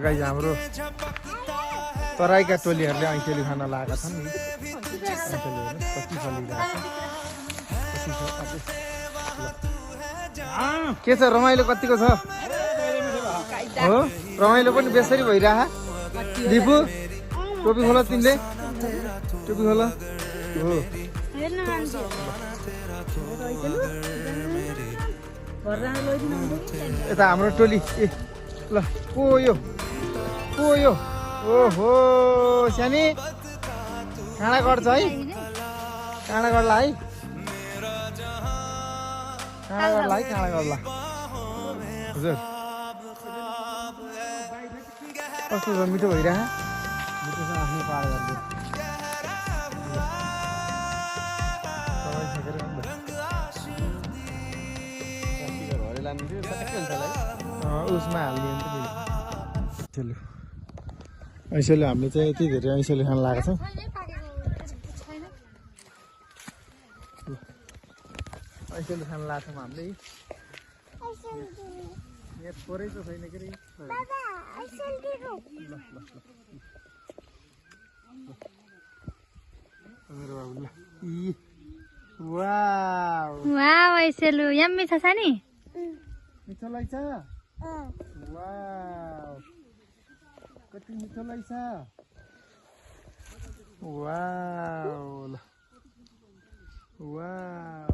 Guys हाम्रो तराईका टोलीहरूले ऐसेली खान लागेका छन् नि। ऐसेलीहरू कति फलिरहेको छ के छ रमाइलो कतिको छ हो रमाइलो पनि बेसरी भइरह दिपु टोपी खोला तिमीले टोपी खोला हो यता हाम्रो टोली ए ल को यो ओहो सानी काँडा गर्छ है काँडा गर्ला है काँडा गर्ला हजुर कस्तो छ मिठो भइरह मिठो छ आफ्नै पार गर्दै उसमा हाल्ने ऐसेले हामीले चाहिँ यति धेरै ऐसेले खान लागेको छौँ ऐसेले खान लाग्छौँ हामीले यहाँ थोरै त छैन के अरे मेरो बाबुले वाव ऐसेलु यम्मी छ नि मिठो लाग्छ वाव कति मिठो लाग्छ वाव वाव